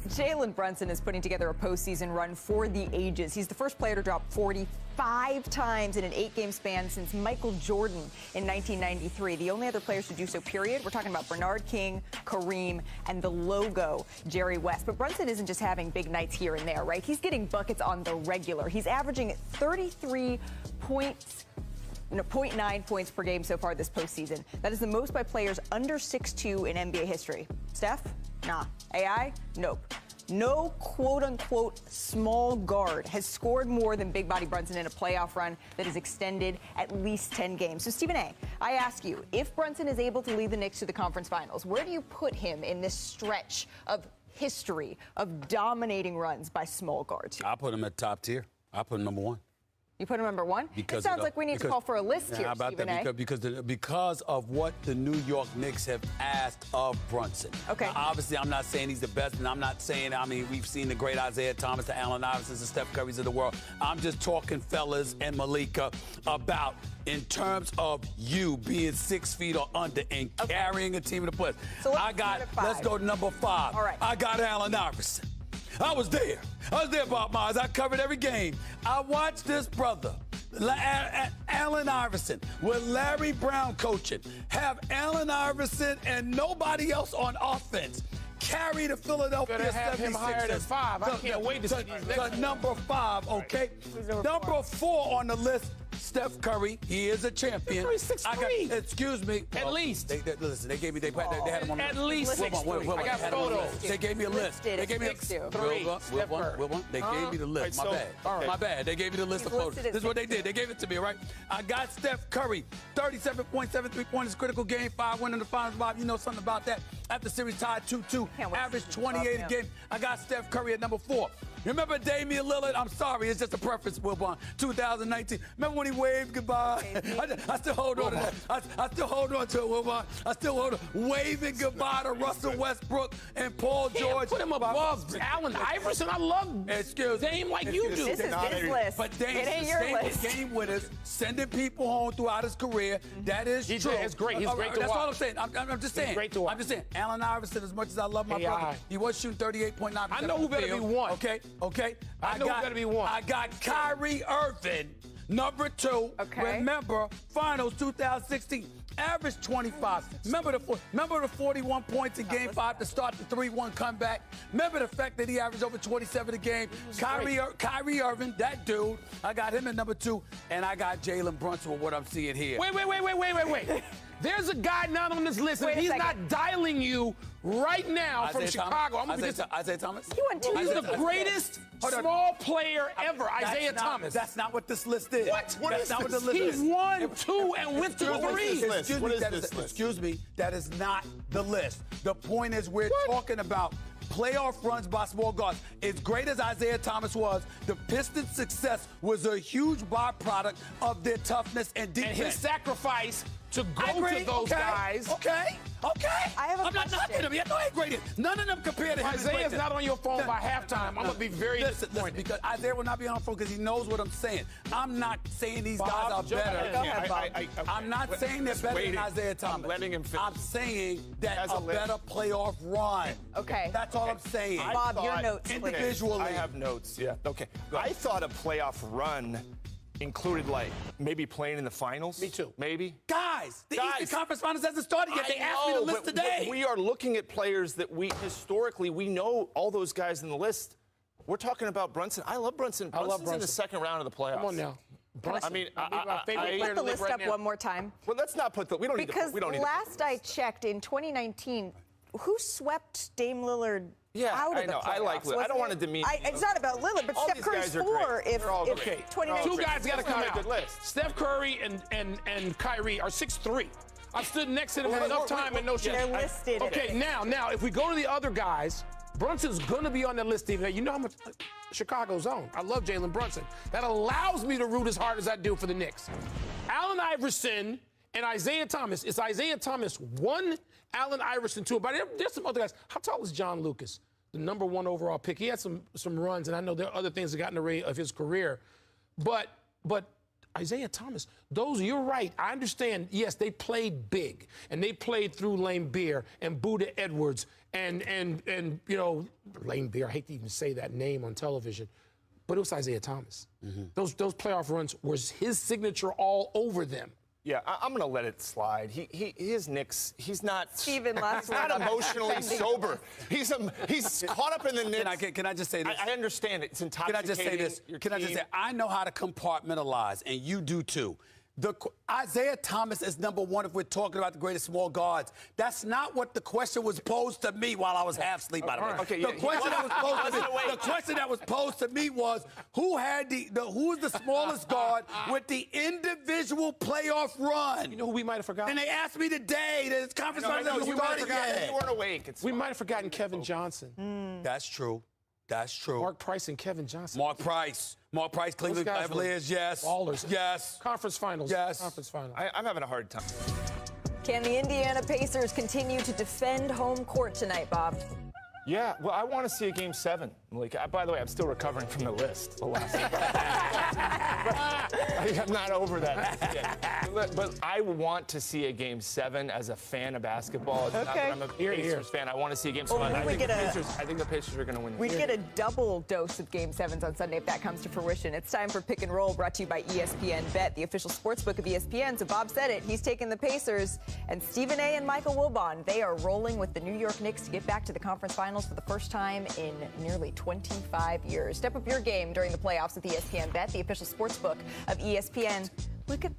Jalen Brunson is putting together a postseason run for the ages. He's the first player to drop 45 times in an 8-game span since Michael Jordan in 1993. The only other players to do so, period. We're talking about Bernard King, Kareem, and the logo, Jerry West. But Brunson isn't just having big nights here and there, right? He's getting buckets on the regular. He's averaging 33 points. 0.9 points per game so far this postseason. That is the most by players under 6'2" in NBA history. Steph? Nah. AI? Nope. No quote-unquote small guard has scored more than Big Body Brunson in a playoff run that has extended at least 10 games. So, Stephen A., I ask you, if Brunson is able to lead the Knicks to the conference finals, where do you put him in this stretch of history of dominating runs by small guards? I put him at top tier. I put him number one. You put him number one? It sounds like we need to call for a list here, Stephen A. Because of what the New York Knicks have asked of Brunson. Okay. Now, obviously, I'm not saying he's the best, and I'm not saying, we've seen the great Isaiah Thomas, the Allen Iversons, the Steph Currys of the world. I'm just talking, fellas and Malika, about in terms of you being 6 feet or under and carrying a team of the players. So let's go to number 5. All right. I got Allen Iverson. I was there, Bob Myers. I covered every game. I watched this brother, Allen Iverson, with Larry Brown coaching, have Allen Iverson and nobody else on offense carry the Philadelphia 76ers. Have him higher than 5. I can't wait to see these next number 5, okay? Number 4 on the list. Steph Curry, he is a champion. Steph Curry's 6'3". Excuse me. At least. Listen, they had him on the list. At least 6'3". I got photos. They gave me a list. They gave me a 6'3". They gave me the list. My bad. They gave me the list of photos. This is what they did. They gave it to me, right? I got Steph Curry, 37.73 points, critical game, 5 winning the finals. Bob, you know something about that. After series tied 2-2, average 28 a game. I got Steph Curry at number 4. Remember Damian Lillard? I'm sorry, it's just a preference, Wilbon. 2019. Remember when he waved goodbye? I still hold on to that. I still hold on to it, Wilbon. I still hold on. Waving goodbye to Russell Westbrook and Paul George. Put him above Allen Iverson. I love Dame like you do. This is his list. But Dame sustained game winners, sending people home throughout his career. That is true. It's great. He's great to watch. That's all I'm saying. I'm just saying. He's great to watch. I'm just saying. Allen Iverson, as much as I love my brother, he was shooting 38.9%. I know who better be one. Okay. I know who better be one. I got Kyrie Irving, number 2. Okay. Remember, Finals 2016, average 25. Remember the 41 points in Game 5 to start the 3-1 comeback. Remember the fact that he averaged over 27 a game. Kyrie Irving, that dude. I got him at number 2, and I got Jalen Brunson with what I'm seeing here. Wait. There's a guy not on this list, and he's not dialing you right now from Chicago. Isaiah Thomas? He won 2 He's the greatest small player ever, Isaiah Thomas. That's not what this list is. What? That's not what the list is. He won 2 and went to 3. Excuse me, that is not the list. The point is we're talking about playoff runs by small guards. As great as Isaiah Thomas was, the Pistons' success was a huge byproduct of their toughness and defense. And his sacrifice to go to those guys. Okay. I'm not knocking him. Yeah, no, I ain't great. None of them compared to him. Isaiah's not on your phone by halftime. I'm going to be very disappointed. Listen, because Isaiah will not be on the phone because he knows what I'm saying. I'm not saying these guys are better. Go ahead, Bob. I'm not saying they're better than Isaiah Thomas. I'm letting him finish. I'm saying that a better playoff run. Okay. That's all I'm saying. Bob, your notes, please. Individually. I have notes, yeah. Okay. I thought a playoff run included, maybe playing in the finals. Me too. Maybe. Guys, the Eastern Conference Finals hasn't started yet. They asked me to list today. We are looking at players that historically, we know all those guys in the list. We're talking about Brunson. I love Brunson. Brunson's in the second round of the playoffs. Come on now. Brunson, my favorite player Put the list up one more time. Well, let's not put we don't need to. Because last I checked, in 2019, who swept Dame Lillard out of the playoffs? I like Lillard. I don't want to demean. It's not about Lillard, but Steph Curry's 4 if 2019. 2 guys got to come out. Steph Curry and Kyrie are 6'3". I've stood next to them for enough time and no shit. They're listed. Okay, now, if we go to the other guys, Brunson's going to be on that list, Stephen. You know how much Chicago's own. I love Jalen Brunson. That allows me to root as hard as I do for the Knicks. Allen Iverson and Isaiah Thomas. It's Isaiah Thomas 1, Allen Iverson 2. But there's some other guys. How tall is John Lucas, the number 1 overall pick? He had some runs, and I know there are other things that got in the way of his career. But Isaiah Thomas, you're right. I understand, yes, they played big, and they played through Lane Beer and Buda Edwards and you know, Lane Beer, I hate to even say that name on television, but it was Isaiah Thomas. Those playoff runs was his signature all over them. Yeah, I'm going to let it slide. His Knicks, he's not emotionally sober. He's caught up in the Knicks. Can I just say this? I understand it. It's intoxicating. Can I just say this? Can I just say, I know how to compartmentalize, and you do too. Isaiah Thomas is number one if we're talking about the greatest small guards. That's not what the question was posed to me while I was half asleep, by the way. Okay, the question that was posed to me was who's the smallest guard with the individual playoff run? You know who we might have forgotten? And they asked me today that it's conference hasn't started yet. You weren't awake. We might have forgotten Kevin Johnson. That's true. That's true. Mark Price and Kevin Johnson. Mark Price, Cleveland Cavaliers, yes. Ballers. Yes. Conference finals. Yes. Conference finals. I'm having a hard time. Can the Indiana Pacers continue to defend home court tonight, Bob? Yeah, well, I want to see a Game 7. Like, by the way, I'm still recovering from the list. The last I'm not over that yet. But I want to see a Game 7 as a fan of basketball. Not that I'm a Pacers fan. I want to see a Game 7. I think the Pacers are going to win. We get a double dose of Game 7s on Sunday if that comes to fruition. It's time for Pick and Roll, brought to you by ESPN Bet, the official sportsbook of ESPN. So Bob said it. He's taking the Pacers. And Stephen A. and Michael Wilbon, they are rolling with the New York Knicks to get back to the conference finals for the first time in nearly 25 years. Step up your game during the playoffs with ESPN Bet, the official sportsbook of ESPN. Look at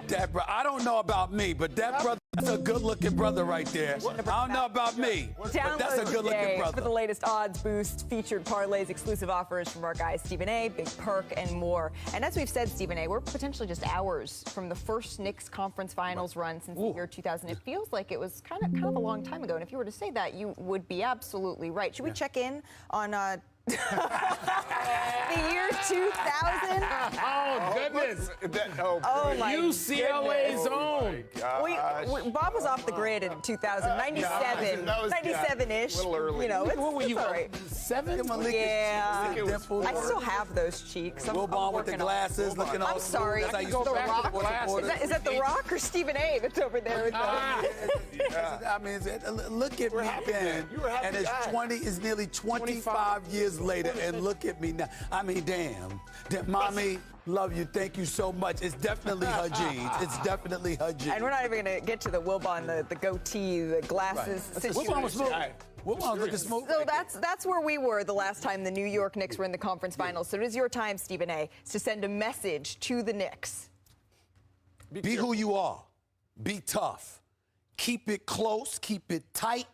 that, bro. I don't know about me, but that brother, that's a good-looking brother right there. I don't know about me, but that's a good-looking brother. For the latest odds boost, featured parlays, exclusive offers from our guys Stephen A., Big Perk, and more. And as we've said, Stephen A., we're potentially just hours from the first Knicks conference finals run since the year 2000. It feels like it was kind of a long time ago. And if you were to say that, you would be absolutely right. Should we check in on the year 2000? Oh, goodness. Oh, my UCLA's own. Bob was off the grid in 2000, 97, 97-ish. A little early. You know, What were you, all right. 7? Yeah. I still have those cheeks. I'm Wilbon with the glasses, looking all I'm sorry. That's how you The start Rock? Is that The Rock or Stephen A. that's over there? I mean, look at me then. And it's nearly 25 years later, and look at me now. I mean, damn. Mommy, love you. Thank you so much. It's definitely her jeans. It's definitely her jeans. And we're not even going to get to the Wilbon, the goatee, the glasses situation. Wilbon was smooth. Wilbon was looking smooth. So that's where we were the last time the New York Knicks were in the conference finals. So it is your time, Stephen A., to send a message to the Knicks. Be who you are. Be tough. Keep it close. Keep it tight.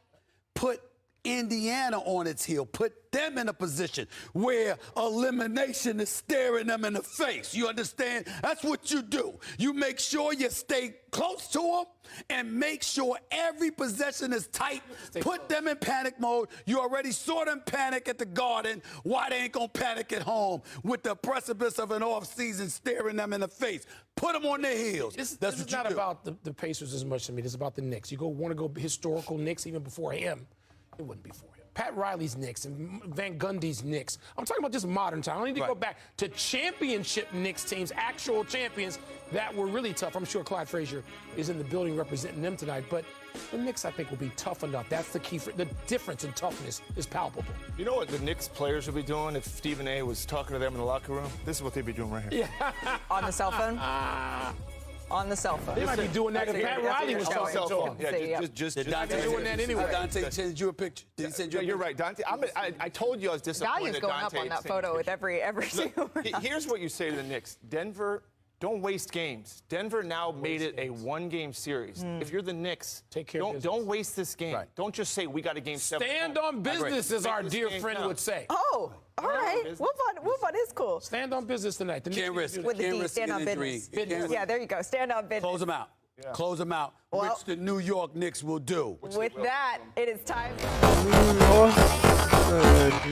Put Indiana on its heel. Put them in a position where elimination is staring them in the face. You understand? That's what you do. You make sure you stay close to them and make sure every possession is tight. Put them in panic mode. You already saw them panic at the Garden. Why they ain't gonna panic at home with the precipice of an offseason staring them in the face? Put them on their heels. This is not about the Pacers as much to me. It's about the Knicks. You want to go historical Knicks even before him. It wouldn't be for him. Pat Riley's Knicks and Van Gundy's Knicks. I'm talking about just modern time. I don't need to go back to championship Knicks teams, actual champions that were really tough. I'm sure Clyde Frazier is in the building representing them tonight, but the Knicks, I think, will be tough enough. That's the key. The difference in toughness is palpable. You know what the Knicks players would be doing if Stephen A. was talking to them in the locker room? This is what they'd be doing right here. Yeah. On the cell phone? On the cell phone. They might be doing that if Pat Riley was talking to him. Yeah, just Dante doing that anyway. Dante sent you a picture. Did he send you a picture? You're right, Dante. I told you I was disappointed. Value's going up on that photo with every single one. Here's what you say to the Knicks. Denver, don't waste games. Denver now made it a one-game series. If you're the Knicks, take care of don't waste this game. Right. Don't just say we got a game 7. Stand on business, as our dear friend would say. Oh, all right. Wilbon is cool. Stand on business tonight. Can't risk with the D, stand on business. Yeah, there you go. Stand on business. Close them out. Yeah. Close them out, which the New York Knicks will do. With that, it is time.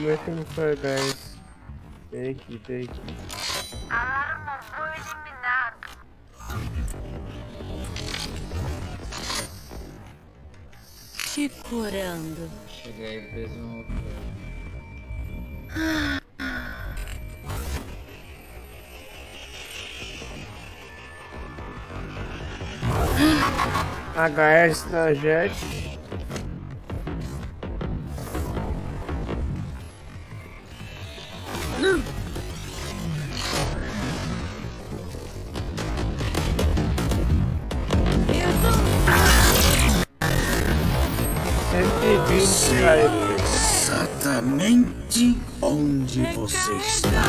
Waiting for guys. Thank you. Não foi eliminado. Te curando. Cheguei e fez um. HS na Jet. Exatamente onde você está.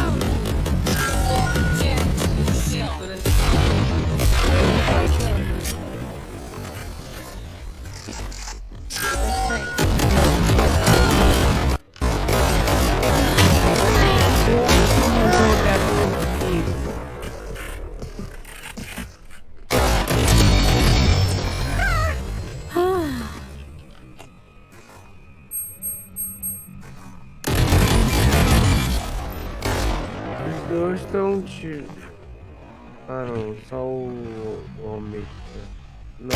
Os dois estão tiro. Ah não, só o homem. Não.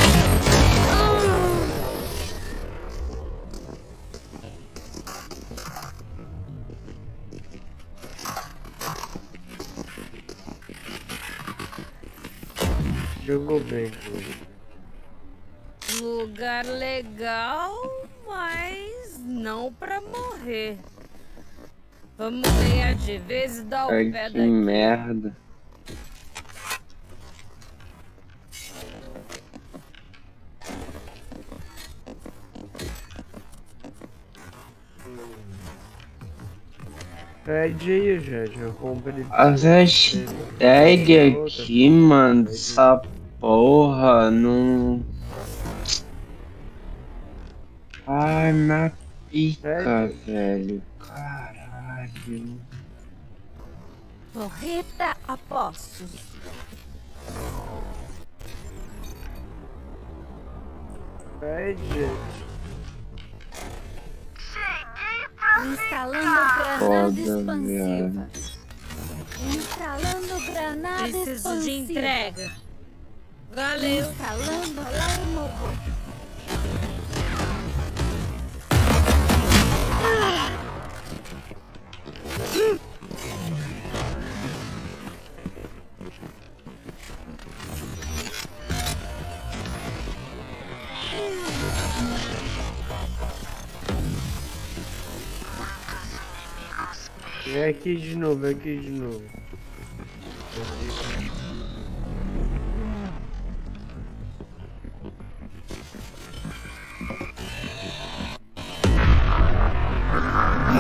Jogou bem, Lugar legal, mas não pra morrer. Vamos ganhar de vez e dar o pé daqui. Que merda. Pede aí, gente. Eu comprei. As hashtags aqui, mano, essa porra não. Ai, na pica, velho. Caralho. Correta a postos. Pede. Instalando granada expansiva. Velho. Instalando granada expansiva. Preciso de entrega. Valeu. Instalando alarme. Vem aqui de novo, vem aqui de novo.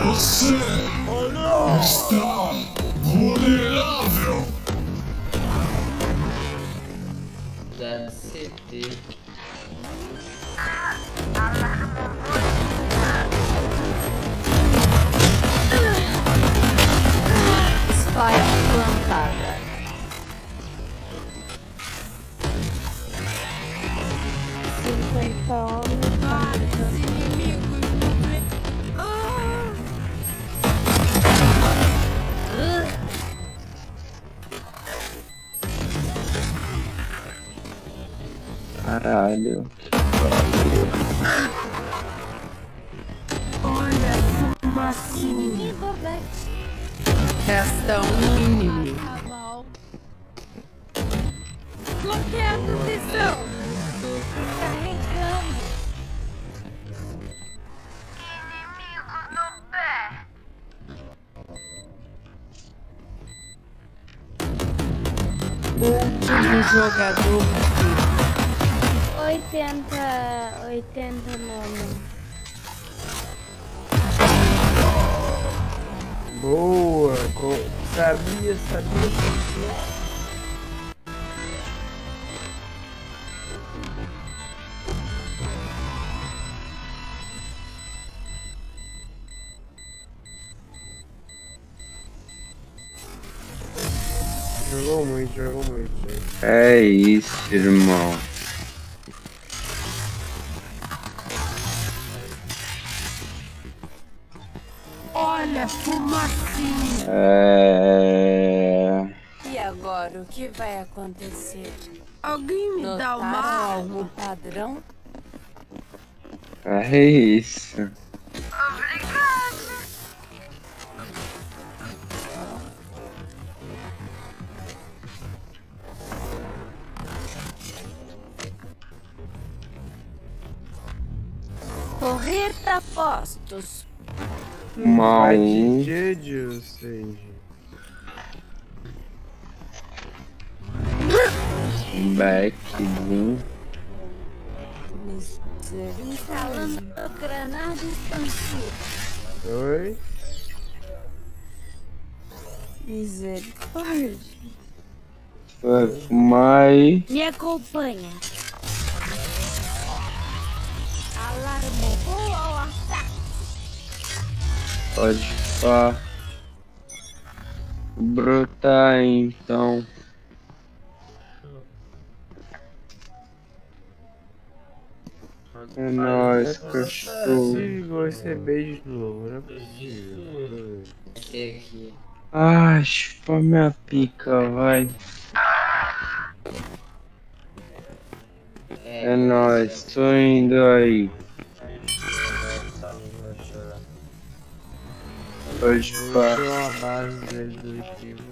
Você está vulnerável. Da CT. Spike plantada. Caralho. Olha a fumacinha. Resta um inimigo. Bloqueando visão. Carregando. Inimigo no pé. Último jogador. 80 nome. Boa, sabia. Jogou muito. É isso, irmão. Olha a fumacinha. E agora, o que vai acontecer? Alguém me dá uma algo padrão? É isso. Obrigada. Correta postos. Mal. Atitude, ou seja. Backzinho. Instalando granada expansiva. Oi? Misericórdia. Fuck my. Me acompanha. Alarme boa ao ataque. Pode pá. Brotar então. É nóis, cachorro. Se você beijo de novo, não é possível. Aqui. Ai, chupa minha pica, vai. É nóis, tô indo aí. Pode pá. Eu tô a base dele do time.